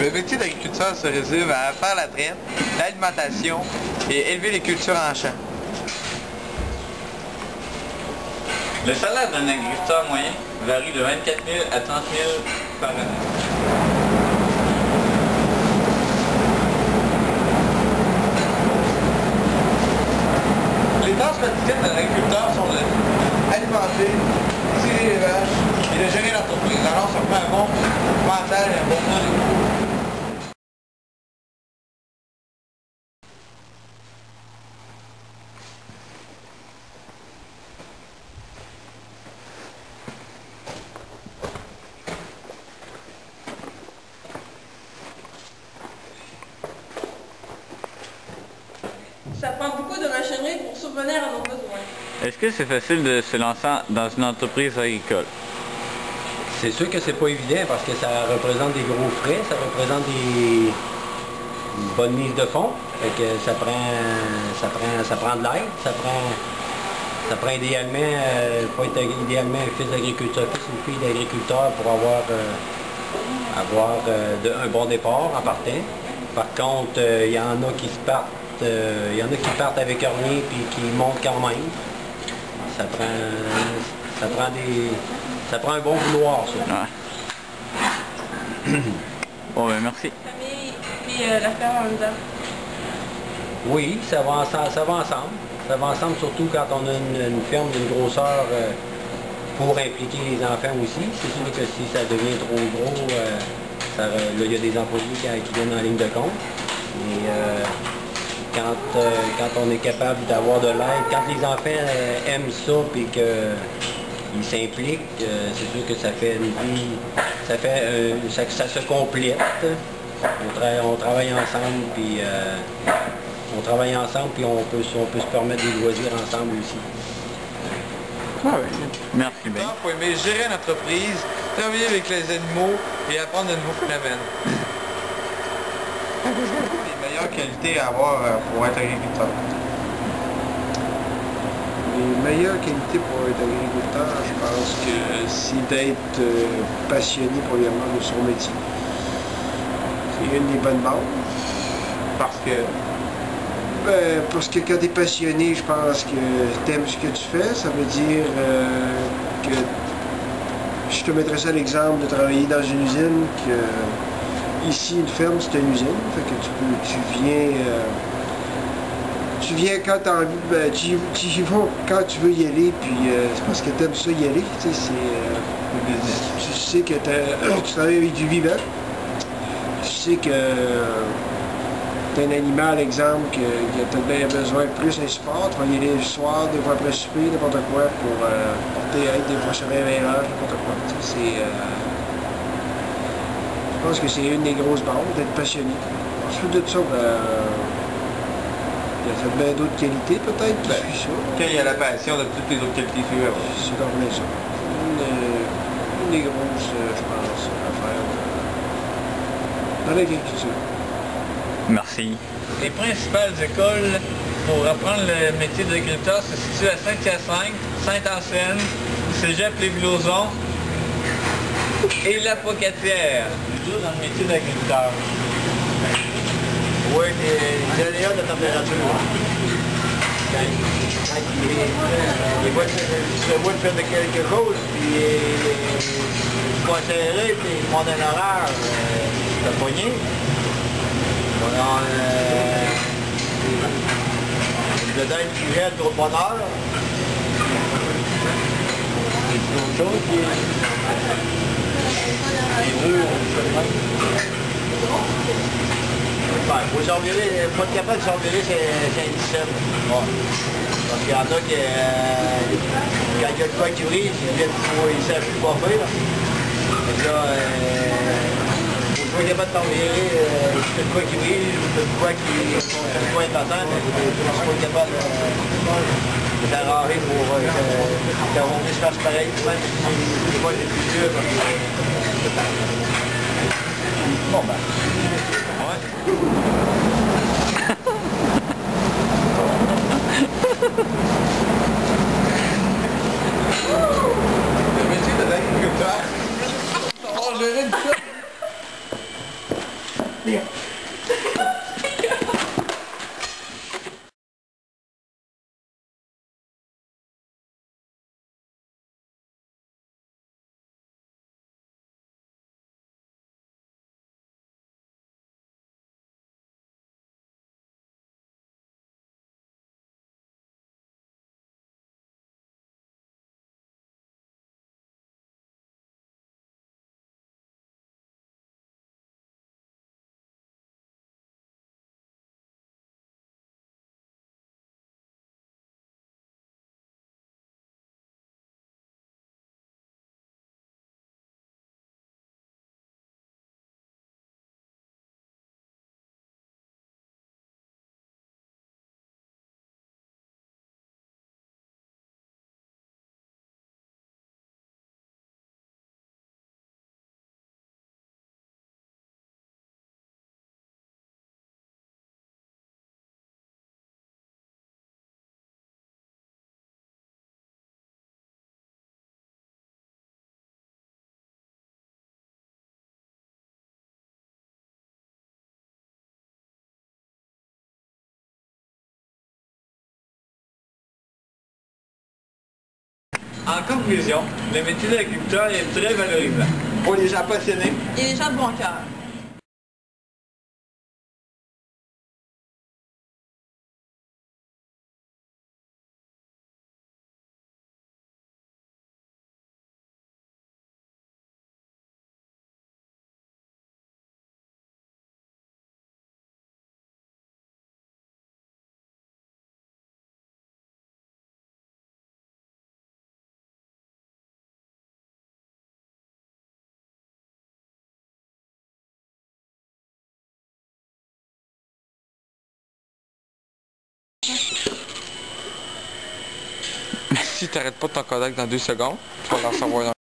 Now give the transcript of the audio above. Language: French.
Le métier d'agriculteur se résume à faire la traite, l'alimentation et élever les cultures en champ. Le salaire d'un agriculteur moyen varie de 24 000 à 30 000 par année. Les tâches quotidiennes d'un agriculteur sont d'alimenter, tirer les vaches et de gérer l'entreprise. Alors ça prend un bon mental et un bon produit. Ça prend beaucoup de machinerie pour subvenir à nos besoins. Est-ce que c'est facile de se lancer dans une entreprise agricole? C'est sûr que c'est pas évident parce que ça représente des gros frais, ça représente une bonne mise de fonds. Fait que ça prend de l'aide, ça prend idéalement, faut être idéalement un fils d'agriculteur, une fille d'agriculteur pour avoir un bon départ en partant. Par contre, il y en a qui partent avec rien puis qui montent quand même. Ça prend un bon vouloir, ça. Ouais. Bon, ben merci. La famille puis la ferme en même temps. Oui, ça va ensemble. Ça va ensemble surtout quand on a une ferme d'une grosseur pour impliquer les enfants aussi. C'est sûr que si ça devient trop gros, là, il y a des employés qui viennent en ligne de compte. Et quand on est capable d'avoir de l'aide, quand les enfants aiment ça et qu'ils s'impliquent, c'est sûr que ça fait une vie, ça se complète. On travaille ensemble, puis on peut se permettre des loisirs ensemble aussi. Ah oui. Merci bien. Il faut aimer gérer une entreprise, travailler avec les animaux et apprendre de nouveaux phénomènes. Les meilleures qualités à avoir pour être agriculteur. Les meilleures qualités pour être agriculteur, je pense que c'est d'être passionné premièrement de son métier. C'est une des bonnes bases. Parce que quand tu es passionné, je pense que tu aimes ce que tu fais. Ça veut dire que je te mettrais ça à l'exemple de travailler dans une usine, que ici une ferme c'est une usine, fait que tu viens quand tu as envie, tu y vas quand tu veux y aller, puis c'est parce que tu aimes ça y aller. Tu sais que tu travailles avec du vivant. Tu sais que tu as un animal, exemple, que tu as bien besoin de plus un support, tu vas y aller le soir, des fois après souper, n'importe quoi, pour porter aide, des fois sur un verrage, n'importe quoi. Je pense que c'est une des grosses bases, d'être passionné. Ensuite de ça, il y a bien d'autres qualités peut-être qui suivent ça. Quand il y a la passion de toutes les autres qualités suivantes. C'est comme ça. Une des grosses, je pense, affaires dans l'agriculture. Merci. Les principales écoles pour apprendre le métier d'agriculteur se situent à Saint-Hyacinthe, Sainte-Ancienne, Cégep Les Blousons et La Pocatière. Toujours dans le métier d'agriculteur. Oui, les aléas de température. Quand il voit de faire de quelque chose, puis il va serrer, puis il monte un horaire, le poignet. Alors, le dingue qui gèle trop bonheur. Et puis autre chose qui est... Les œufs, il faut s'envirer, pas être capable de s'envirer, c'est indicible. Ouais. Parce qu'il y en a qui, quand il y a de quoi qui brise, ils ne savent plus quoi faire. Donc là, faut être capable de t'envirer, si tu as de quoi qui brise, ou de quoi qui est important, mais il faut être capable de t'arranger pour que ton se fasse pareil, même si c'est pas les plus vieux. Bon ben. Le métier de l'agriculteur. On gérer une ferme. En conclusion, le métier d'agriculteur est très valorisant. Pour les gens passionnés. Et les gens de bon cœur. Si tu n'arrêtes pas ton Kodak dans 2 secondes, tu vas l'en savoir dans